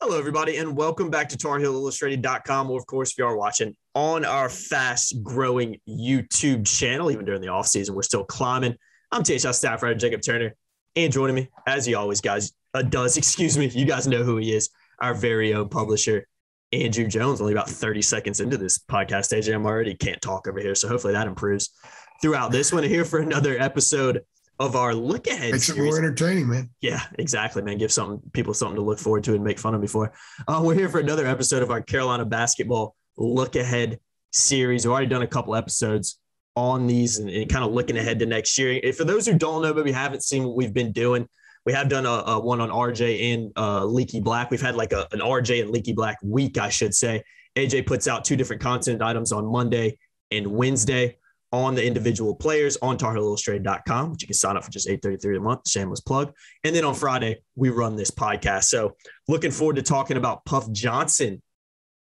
Hello, everybody, and welcome back to TarHeelIllustrated.com, or, of course, if you are watching on our fast-growing YouTube channel. Even during the offseason, we're still climbing. I'm THL staff writer Jacob Turner, and joining me, as he always does, you guys know who he is, our very own publisher, Andrew Jones. Only about 30 seconds into this podcast, AJ, I'm already can't talk over here, so hopefully that improves throughout this one. Here for another episode of our Look Ahead Makes series. it more entertaining, man. Yeah, exactly, man. Give people something to look forward to and make fun of me for. We're here for another episode of our Carolina Basketball Look Ahead series. We've already done a couple episodes on these and kind of looking ahead to next year. And for those who don't know, maybe haven't seen what we've been doing, we have done a one on RJ and Leaky Black. We've had like an RJ and Leaky Black week, I should say. AJ puts out two different content items on Monday and Wednesday on the individual players on TarHeelIllustrated.com, which you can sign up for just $8.33 a month, shameless plug. And then on Friday, we run this podcast. So looking forward to talking about Puff Johnson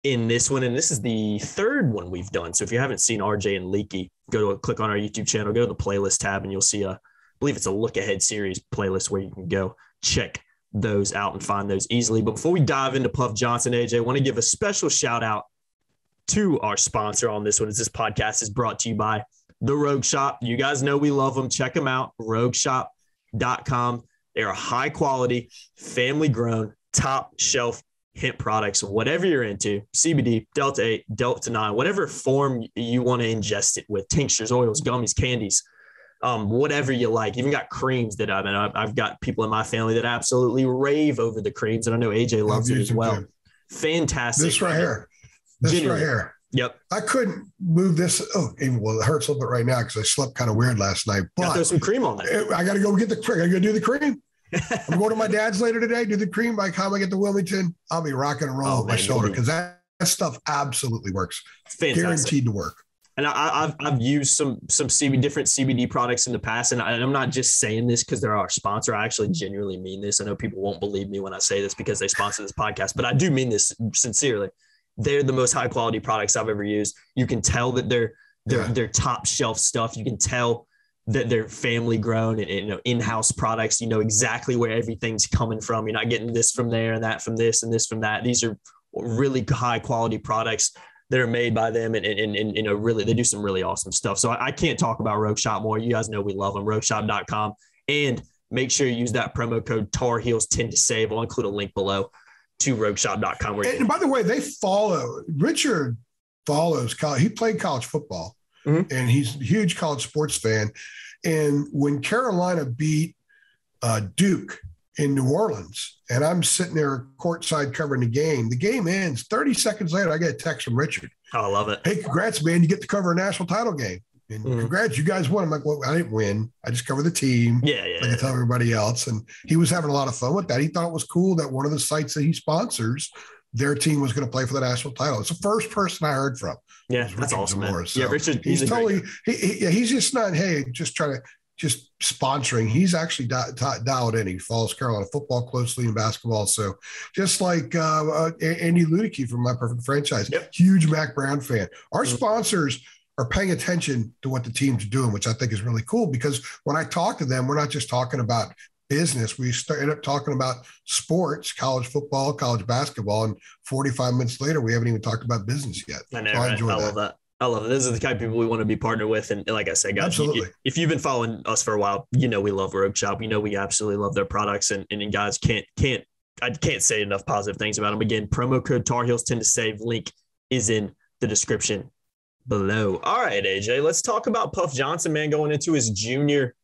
in this one. And this is the third one we've done. So if you haven't seen RJ and Leaky, click on our YouTube channel, go to the playlist tab, and you'll see I believe it's a Look Ahead series playlist where you can go check those out and find those easily. But before we dive into Puff Johnson, AJ, I want to give a special shout out to our sponsor on this one, as this podcast is brought to you by The Rogue Shop. You guys know we love them. Check them out, rogueshop.com. They are high quality, family grown, top shelf hemp products, whatever you're into, CBD, Delta 8, Delta 9, whatever form you want to ingest it with, tinctures, oils, gummies, candies, whatever you like. Even got creams that I've got people in my family that absolutely rave over the creams. And I know AJ loves it as well. Fantastic. This right here. Right here. Yep. I couldn't move this. It hurts a little bit right now because I slept kind of weird last night. But throw some cream on there. I got to go get the cream. I got to go do the cream. I'm going to my dad's later today, do the cream. By the time I get to Wilmington, I'll be rocking and rolling with my shoulder because that stuff absolutely works. Fantastic. Guaranteed to work. And I've used some different CBD products in the past, and I'm not just saying this because they're our sponsor. I actually genuinely mean this. I know people won't believe me when I say this because they sponsor this podcast, but I do mean this sincerely. They're the most high quality products I've ever used. You can tell that they're top shelf stuff. You can tell that they're family grown and in-house products. You know exactly where everything's coming from. You're not getting this from there and that from this and this from that. These are really high quality products that are made by them and really, they do some really awesome stuff. So I can't talk about Rogue Shop more. You guys know we love them, rogueshop.com. And make sure you use that promo code TARHEELS10 to save. I'll include a link below to rogueshop.com. And by the way, Richard follows college. He played college football, and he's a huge college sports fan. And when Carolina beat Duke in New Orleans, and I'm sitting there courtside covering the game ends. 30 seconds later, I get a text from Richard. Oh, I love it. Hey, congrats, man. You get to cover a national title game. And congrats, you guys won. I'm like, well, I didn't win. I just covered the team. Yeah. Like I tell everybody else. And he was having a lot of fun with that. He thought it was cool that one of the sites that he sponsors, their team was going to play for the national title. It's the first person I heard from. Yeah, that's awesome. So yeah, Richard, he's totally, he's just not, just sponsoring. He's actually dialed in. He follows Carolina football closely in basketball. So just like Andy Ludicky from My Perfect Franchise, huge Mac Brown fan. Our sponsors are paying attention to what the team's doing, which I think is really cool because when I talk to them, we're not just talking about business. We end up talking about sports, college football, college basketball, and 45 minutes later, we haven't even talked about business yet. I know, right? I love that. I love it. Those are the kind of people we want to be partnered with. And like I said, guys, absolutely. If you've been following us for a while, you know we love Rogue Shop. You know we absolutely love their products. And guys, I can't say enough positive things about them. Again, promo code TARHEELS10 to save. Link is in the description below. All right, AJ, let's talk about Puff Johnson, man, going into his junior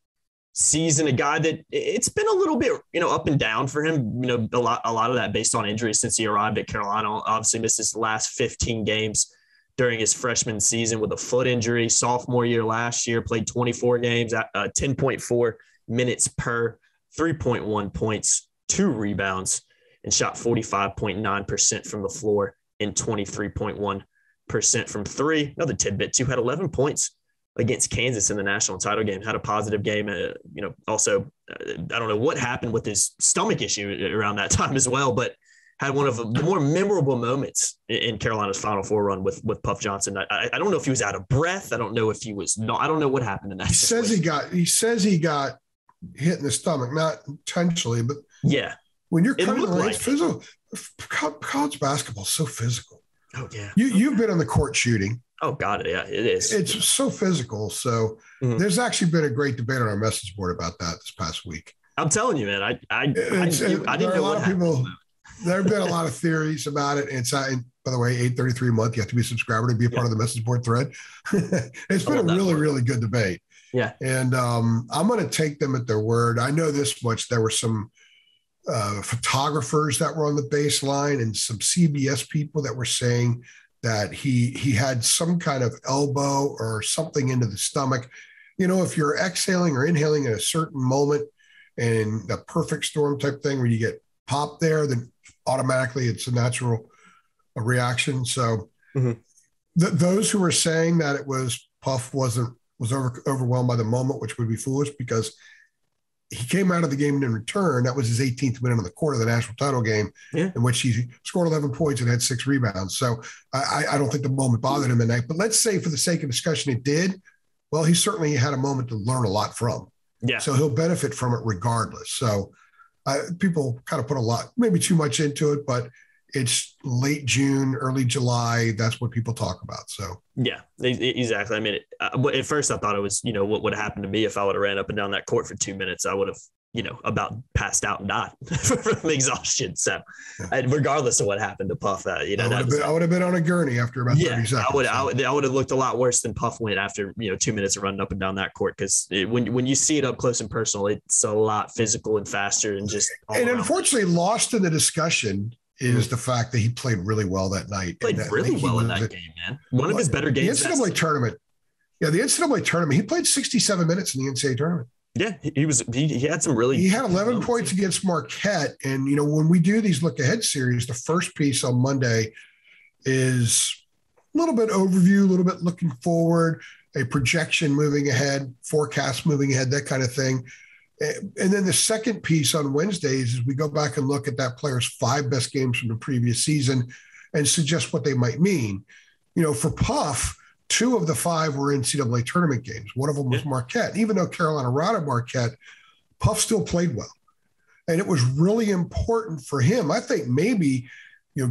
season. A guy that it's been a little bit, up and down for him. A lot of that based on injuries since he arrived at Carolina. Obviously missed his last 15 games during his freshman season with a foot injury. Sophomore year last year, played 24 games, 10.4 minutes per, 3.1 points, 2 rebounds, and shot 45.9% from the floor and 23.1% from three. Another tidbit, too, had 11 points against Kansas in the national title game, had a positive game. Also, I don't know what happened with his stomach issue around that time as well, but had one of the more memorable moments in Carolina's Final Four run with Puff Johnson. I don't know if he was out of breath. I don't know if he was not. I don't know what happened in that. He says he got hit in the stomach, not intentionally, but yeah. when you're It cutting the looked lanes, like physical. College basketball is so physical. Oh yeah. You've been on the court shooting. Oh God, yeah, it is. It's so physical. So there's actually been a great debate on our message board about that this past week. I'm telling you, man. I didn't know what happened. There have been a lot of theories about it. And by the way, $8.33 a month. You have to be a subscriber to be a part of the message board thread. It's been a really, really good debate. Yeah. And I'm going to take them at their word. I know this much. There were some photographers that were on the baseline and some CBS people that were saying that he had some kind of elbow or something into the stomach. If you're exhaling or inhaling at a certain moment and the perfect storm type thing where you get popped there, then automatically it's a natural reaction. So those who were saying that it was Puff was overwhelmed by the moment, which would be foolish because he came out of the game in return. That was his 18th minute on the court of the national title game, in which he scored 11 points and had 6 rebounds. So I don't think the moment bothered him at night. But let's say for the sake of discussion, it did. Well, he certainly had a moment to learn a lot from. Yeah. So he'll benefit from it regardless. So people kind of put a lot, maybe too much into it, but it's late June, early July. That's what people talk about. So yeah, exactly. I mean, at first I thought it was, what would have happened to me if I would have ran up and down that court for 2 minutes. I would have, about passed out and died from exhaustion. So regardless of what happened to Puff, I would have been on a gurney after about 30 seconds. I would have looked a lot worse than Puff went after, 2 minutes of running up and down that court. Because when you see it up close and personal, it's a lot physical and faster and just. And unfortunately, lost in the discussion is the fact that he played really well that night. Played really well in that game, man. One of his better games. The NCAA tournament. Yeah, the NCAA tournament. He played 67 minutes in the NCAA tournament. Yeah, he had some really. He had 11 points against Marquette, and when we do these look ahead series, the first piece on Monday is a little bit overview, a little bit looking forward, a projection moving ahead, forecast moving ahead, that kind of thing. And then the second piece on Wednesdays is we go back and look at that player's 5 best games from the previous season and suggest what they might mean. For Puff, 2 of the 5 were NCAA tournament games. One of them was Marquette. Even though Carolina routed Marquette, Puff still played well. And it was really important for him. I think maybe,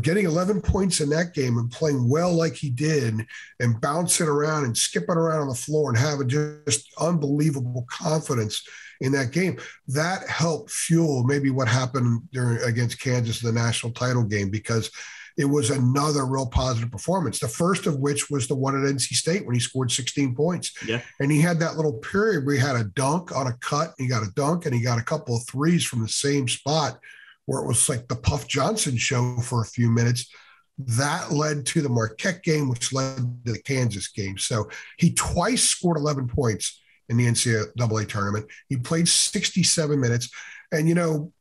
getting 11 points in that game and playing well like he did and bouncing around and skipping around on the floor and having just unbelievable confidence in that game, that helped fuel maybe what happened against Kansas in the national title game, because it was another real positive performance. The first of which was the one at NC State when he scored 16 points. Yeah. And he had that little period where he had a dunk on a cut, he got a dunk, and he got a couple of threes from the same spot where it was like the Puff Johnson show for a few minutes. That led to the Marquette game, which led to the Kansas game. So he twice scored 11 points in the NCAA tournament. He played 67 minutes. And,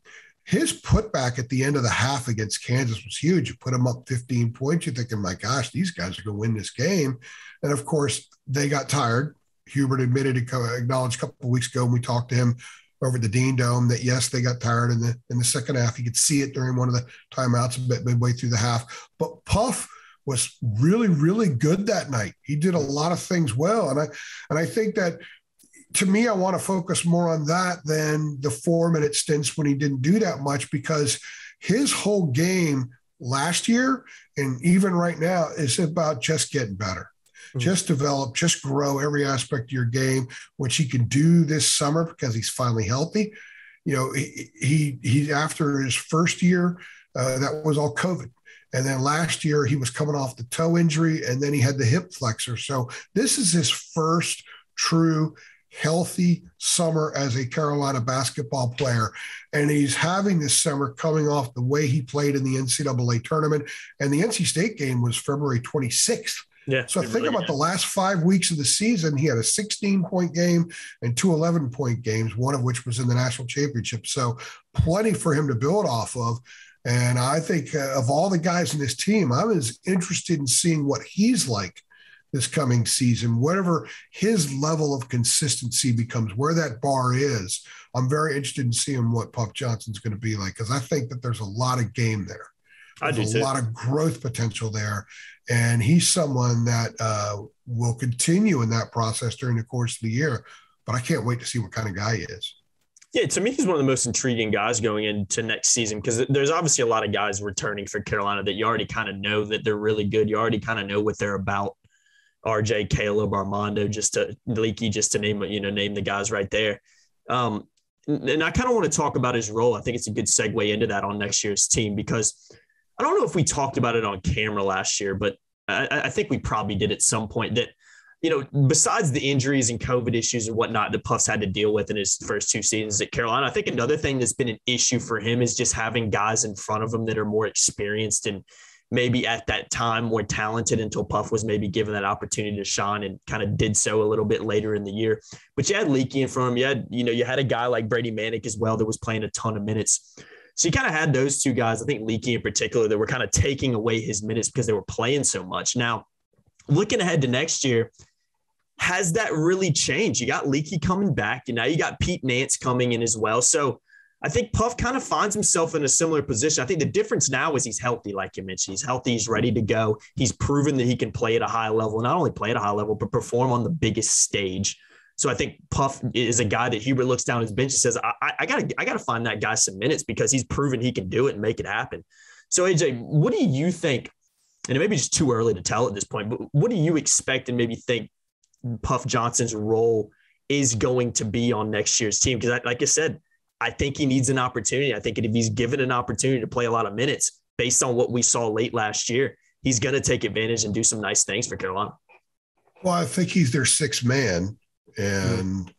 his putback at the end of the half against Kansas was huge. You put him up 15 points. You're thinking, my gosh, these guys are going to win this game. And, of course, they got tired. Hubert acknowledged a couple of weeks ago when we talked to him over at the Dean Dome that, yes, they got tired in the second half. You could see it during one of the timeouts midway through the half. But Puff was really, really good that night. He did a lot of things well. And I think that, to me, I want to focus more on that than the 4-minute stints when he didn't do that much, because his whole game last year and even right now is about just getting better, just develop, just grow every aspect of your game, which he can do this summer because he's finally healthy. He after his first year, that was all COVID. And then last year he was coming off the toe injury and then he had the hip flexor. So this is his first true healthy summer as a Carolina basketball player. And he's having this summer coming off the way he played in the NCAA tournament. And the NC State game was February 26th. Yeah. So think about the last 5 weeks of the season. He had a 16-point game and 2 11-point games, one of which was in the national championship. So plenty for him to build off of. And I think of all the guys in this team, I was interested in seeing what he's like this coming season, whatever his level of consistency becomes, where that bar is. I'm very interested in seeing what Puff Johnson's going to be like, because I think that there's a lot of game there. There's a lot of growth potential there. And he's someone that will continue in that process during the course of the year. But I can't wait to see what kind of guy he is. Yeah, to me, he's one of the most intriguing guys going into next season because there's obviously a lot of guys returning for Carolina that you already kind of know that they're really good. You already kind of know what they're about. RJ, Caleb, Armando, Leaky, just to name the guys right there. And I kind of want to talk about his role. I think it's a good segue into that on next year's team because I don't know if we talked about it on camera last year, but I think we probably did at some point that, besides the injuries and COVID issues and whatnot that Puff's had to deal with in his first 2 seasons at Carolina, I think another thing that's been an issue for him is just having guys in front of him that are more experienced and maybe at that time more talented until Puff was maybe given that opportunity to shine and kind of did so a little bit later in the year. But you had Leaky in front of him. You had a guy like Brady Manick as well that was playing a ton of minutes. So you kind of had those two guys, I think Leaky in particular, that were kind of taking away his minutes because they were playing so much. Now, looking ahead to next year, has that really changed? You got Leaky coming back, and now you got Pete Nance coming in as well. So I think Puff kind of finds himself in a similar position. I think the difference now is he's healthy, like you mentioned. He's healthy. He's ready to go. He's proven that he can play at a high level, not only play at a high level, but perform on the biggest stage. So I think Puff is a guy that Hubert looks down his bench and says, I gotta find that guy some minutes because he's proven he can do it and make it happen. So AJ, what do you think? And it may be just too early to tell at this point, but what do you expect and maybe think Puff Johnson's role is going to be on next year's team? Because like I said, I think he needs an opportunity. I think if he's given an opportunity to play a lot of minutes based on what we saw late last year, he's going to take advantage and do some nice things for Carolina. Well, I think he's their sixth man. And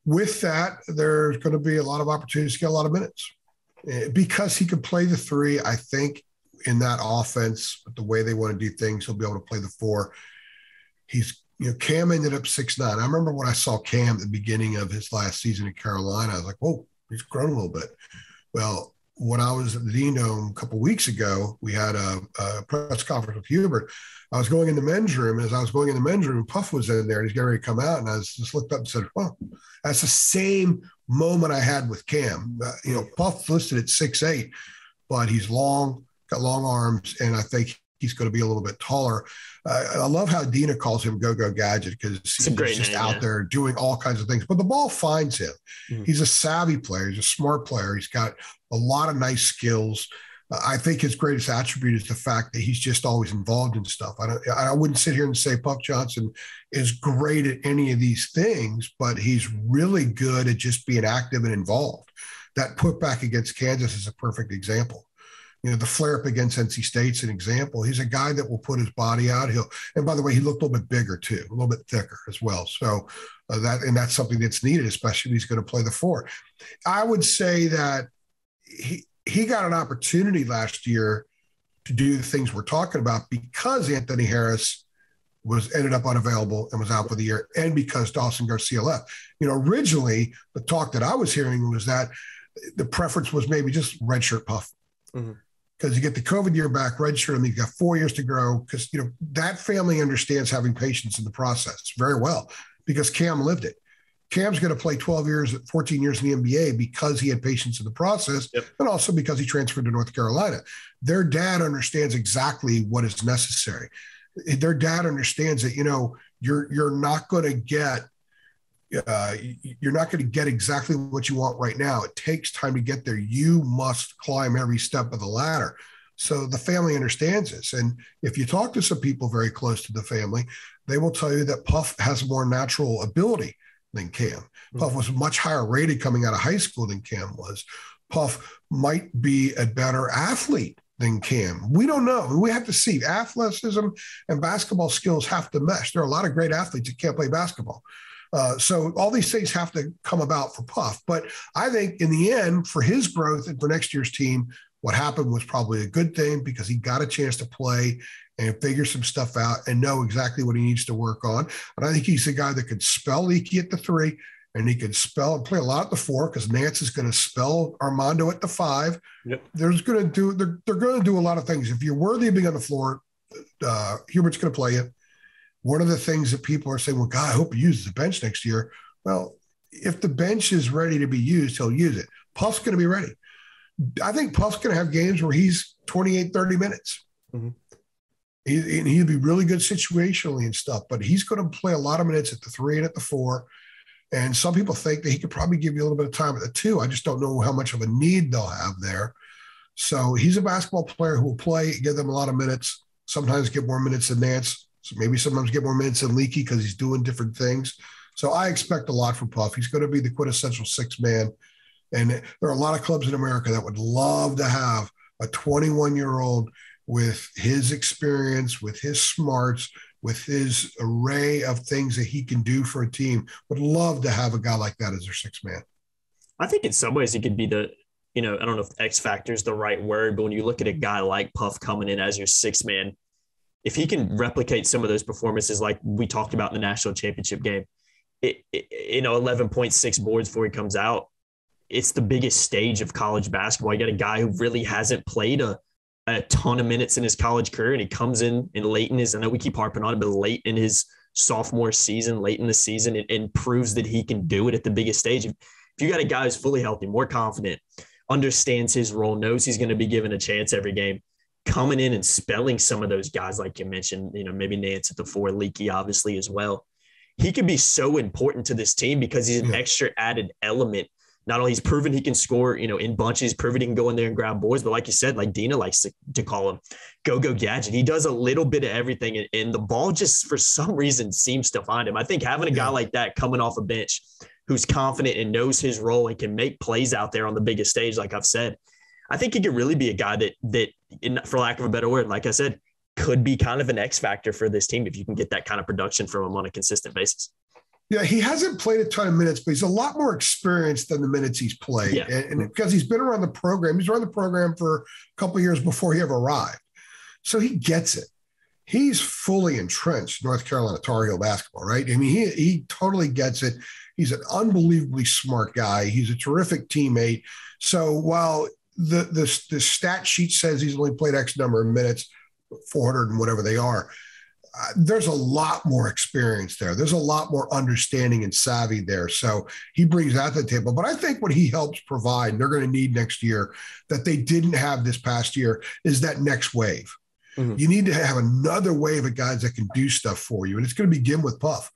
with that, there's going to be a lot of opportunities to get a lot of minutes. Because he can play the three, I think in that offense, the way they want to do things, he'll be able to play the four. Cam ended up 6'9". I remember when I saw Cam at the beginning of his last season in Carolina, I was like, whoa, he's grown a little bit. Well, when I was at the Dean Dome a couple of weeks ago, we had a press conference with Hubert. I was going in the men's room. As I was going in the men's room, Puff was in there and he's getting ready to come out. And I just looked up and said, well, that's the same moment I had with Cam. Puff listed at 6'8", but he's long, got long arms, and I think he's going to be a little bit taller. I love how Dina calls him Go-Go Gadget because he's just out there doing all kinds of things. But the ball finds him. Mm-hmm. He's a savvy player. He's a smart player. He's got a lot of nice skills. I think his greatest attribute is the fact that he's just always involved in stuff. I wouldn't sit here and say Puff Johnson is great at any of these things, but he's really good at just being active and involved. That putback against Kansas is a perfect example. The flare-up against NC State's an example. He's a guy that will put his body out. And by the way, he looked a little bit bigger too, a little bit thicker as well. So that's something that's needed, especially if he's going to play the four. I would say that he got an opportunity last year to do the things we're talking about because Anthony Harris ended up unavailable and was out for the year, and because Dawson Garcia left. Originally the talk that I was hearing was that the preference was maybe just redshirt Puff. Mm-hmm. Because you get the COVID year back, redshirt, and you've got 4 years to grow. Because that family understands having patience in the process very well. Because Cam lived it. Cam's going to play 14 years in the NBA because he had patience in the process, and also because he transferred to North Carolina. Their dad understands exactly what is necessary. Their dad understands that you're not going to get. You're not going to get exactly what you want right now. It takes time to get there. You must climb every step of the ladder. So the family understands this. And if you talk to some people very close to the family, they will tell you that Puff has more natural ability than Cam. Mm-hmm. Puff was much higher rated coming out of high school than Cam was. Puff might be a better athlete than Cam. We don't know. We have to see. Athleticism and basketball skills have to mesh. There are a lot of great athletes that can't play basketball. So all these things have to come about for Puff. But I think in the end, for his growth and for next year's team, what happened was probably a good thing because he got a chance to play and figure some stuff out and know exactly what he needs to work on. And I think he's the guy that could spell Leaky at the 3, and he could spell and play a lot at the 4 because Nance is going to spell Armando at the 5. Yep. They're going to do a lot of things. If you're worthy of being on the floor, Hubert's going to play you. One of the things that people are saying, well, God, I hope he uses the bench next year. Well, if the bench is ready to be used, he'll use it. Puff's going to be ready. I think Puff's going to have games where he's 28, 30 minutes. Mm-hmm. He'll be really good situationally and stuff, but he's going to play a lot of minutes at the 3 and at the 4. And some people think that he could probably give you a little bit of time at the 2. I just don't know how much of a need they'll have there. So he's a basketball player who will play, give them a lot of minutes, sometimes get more minutes than Nance. So maybe sometimes get more minutes than Leaky because he's doing different things. So I expect a lot from Puff. He's going to be the quintessential 6-man. And there are a lot of clubs in America that would love to have a 21-year-old with his experience, with his smarts, with his array of things that he can do for a team, would love to have a guy like that as their 6-man. I think in some ways he could be the, I don't know if X factor is the right word, but when you look at a guy like Puff coming in as your 6-man, if he can replicate some of those performances like we talked about in the national championship game, 11.6 boards before he comes out, it's the biggest stage of college basketball. You got a guy who really hasn't played a ton of minutes in his college career, and he comes in and late in his, I know we keep harping on it, but late in his sophomore season, late in the season, and proves that he can do it at the biggest stage. If you got a guy who's fully healthy, more confident, understands his role, knows he's going to be given a chance every game, coming in and spelling some of those guys, like you mentioned, maybe Nance at the 4, Leaky obviously as well. He could be so important to this team because he's an extra added element. Not only he's proven he can score, in bunches, he's proven he can go in there and grab boards, but like you said, like Dina likes to call him, go gadget. He does a little bit of everything, and the ball just for some reason seems to find him. I think having a guy like that coming off a bench who's confident and knows his role and can make plays out there on the biggest stage, like I've said, I think he could really be a guy that, for lack of a better word, like I said, could be kind of an X factor for this team if you can get that kind of production from him on a consistent basis. Yeah, he hasn't played a ton of minutes, but he's a lot more experienced than the minutes he's played. Yeah. And because he's been around the program, he's around the program for a couple of years before he ever arrived. So he gets it. He's fully entrenched North Carolina Tar Heel basketball, right? I mean, he totally gets it. He's an unbelievably smart guy. He's a terrific teammate. So while the stat sheet says he's only played X number of minutes, 400 and whatever they are, there's a lot more experience there. There's a lot more understanding and savvy there. So he brings that to the table. But I think what he helps provide, and they're going to need next year that they didn't have this past year, is that next wave. Mm-hmm. You need to have another wave of guys that can do stuff for you. And it's going to begin with Puff.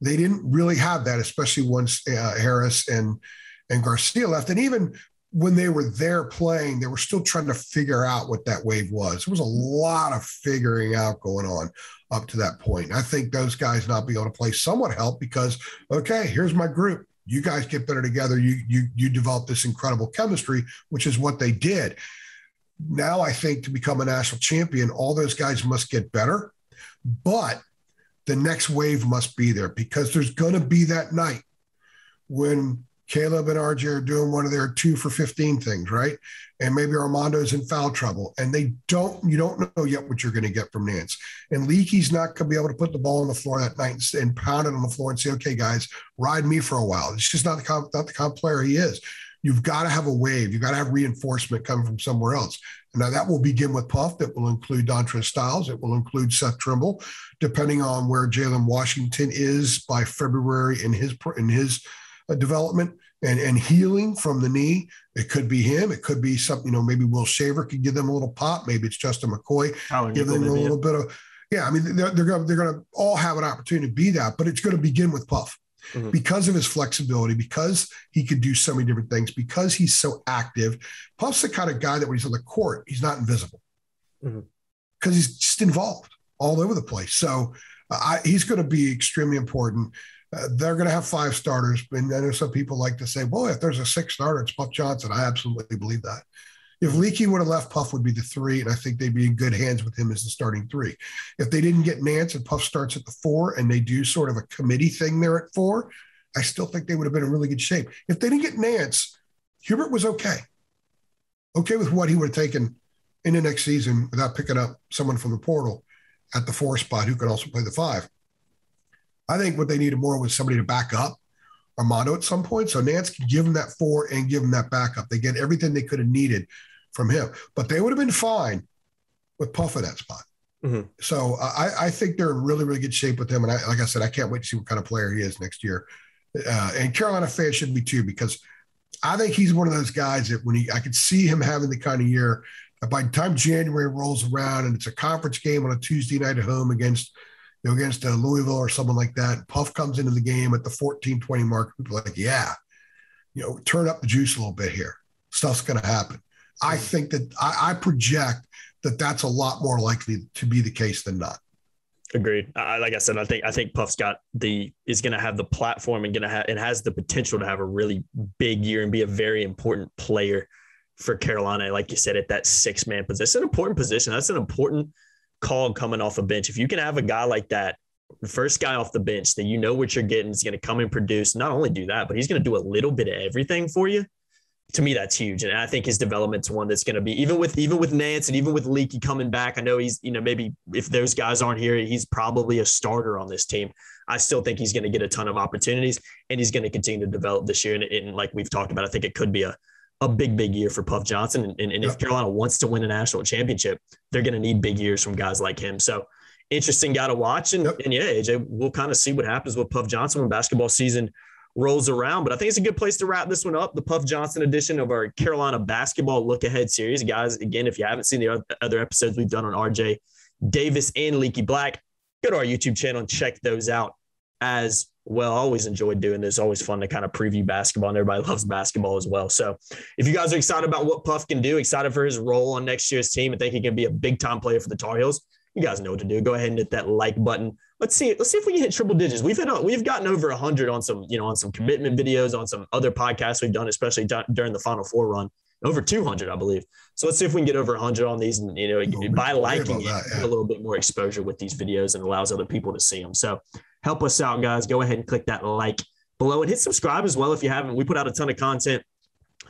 They didn't really have that, especially once Harris and Garcia left. And even when they were there playing, they were still trying to figure out what that wave was. There was a lot of figuring out going on up to that point. I think those guys not being able to play somewhat helped because, okay, here's my group. You guys get better together. You develop this incredible chemistry, which is what they did. Now I think to become a national champion, all those guys must get better, but the next wave must be there because there's going to be that night when Caleb and RJ are doing one of their 2 for 15 things, right? And maybe Armando's in foul trouble and you don't know yet what you're going to get from Nance. And Leakey's not going to be able to put the ball on the floor that night and pound it on the floor and say, okay, guys, ride me for a while. It's just not the kind of player he is. You've got to have a wave. You've got to have reinforcement coming from somewhere else. And now that will begin with Puff. That will include Dontre Styles. It will include Seth Trimble, depending on where Jalen Washington is by February in his development and healing from the knee. It could be him. It could be something, maybe Will Shaver could give them a little pop. Maybe it's Justin McCoy. Give them a little bit of, I mean, they're going to all have an opportunity to be that, but it's going to begin with Puff. Mm-hmm. Because of his flexibility, because he could do so many different things, because he's so active. Puff's the kind of guy that when he's on the court, he's not invisible because he's just involved all over the place. So he's going to be extremely important. They're going to have 5 starters. And I know some people like to say, well, if there's a 6th starter, it's Puff Johnson. I absolutely believe that. If Leakey would have left, Puff would be the 3, and I think they'd be in good hands with him as the starting 3. If they didn't get Nance and Puff starts at the 4 and they do sort of a committee thing there at 4, I still think they would have been in really good shape. If they didn't get Nance, Hubert was okay with what he would have taken in the next season without picking up someone from the portal at the 4 spot who could also play the 5. I think what they needed more was somebody to back up Armando at some point. So Nance can give him that 4 and give him that backup. They get everything they could have needed from him, but they would have been fine with Puff in that spot. Mm-hmm. So I think they're in really, really good shape with him. And like I said, I can't wait to see what kind of player he is next year. And Carolina fans should be too, because I think he's one of those guys that I could see him having the kind of year that by the time January rolls around and it's a conference game on a Tuesday night at home against, against Louisville or someone like that. Puff comes into the game at the 14-20 mark. People are like, yeah, turn up the juice a little bit here. Stuff's going to happen. I think that I project that that's a lot more likely to be the case than not. Agreed. Like I said, I think Puff's is going to have the platform and has the potential to have a really big year and be a very important player for Carolina. Like you said, at that 6-man position, it's an important position. That's an important call coming off a bench. If you can have a guy like that, the first guy off the bench that you know what you're getting is going to come and produce, not only do that, but he's going to do a little bit of everything for you. To me, that's huge. And I think his development's one that's going to be, even with Nance and even with Leaky coming back, I know he's, maybe if those guys aren't here, he's probably a starter on this team. I still think he's going to get a ton of opportunities and he's going to continue to develop this year. And like we've talked about, I think it could be a big year for Puff Johnson. And if Carolina wants to win a national championship, they're going to need big years from guys like him. So interesting guy to watch. And yeah, AJ, we'll kind of see what happens with Puff Johnson when basketball season rolls around. But I think it's a good place to wrap this one up, the Puff Johnson edition of our Carolina Basketball Lookahead Series. Guys, again, if you haven't seen the other episodes we've done on RJ Davis and Leaky Black, go to our YouTube channel and check those out as well. I always enjoyed doing this. Always fun to kind of preview basketball, and everybody loves basketball as well. So if you guys are excited about what Puff can do, excited for his role on next year's team, and think he can be a big-time player for the Tar Heels, you guys know what to do. Go ahead and hit that like button. Let's see if we can hit triple digits. We've gotten over 100 on some commitment videos, on some other podcasts we've done, especially during the Final Four run. Over 200, I believe. So let's see if we can get over 100 on these. And by liking it, get a little bit more exposure with these videos and allows other people to see them. So help us out, guys. Go ahead and click that like below and hit subscribe as well if you haven't. We put out a ton of content,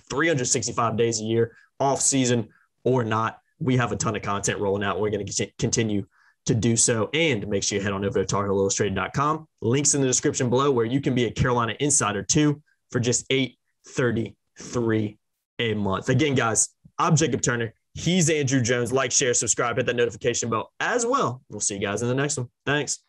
365 days a year, off season or not. We have a ton of content rolling out. We're going to continue to do so. And make sure you head on over to TarHeelIllustrated.com. Links in the description below where you can be a Carolina Insider too for just $8.33 a month. Again, guys, I'm Jacob Turner. He's Andrew Jones. Like, share, subscribe, hit that notification bell as well. We'll see you guys in the next one. Thanks.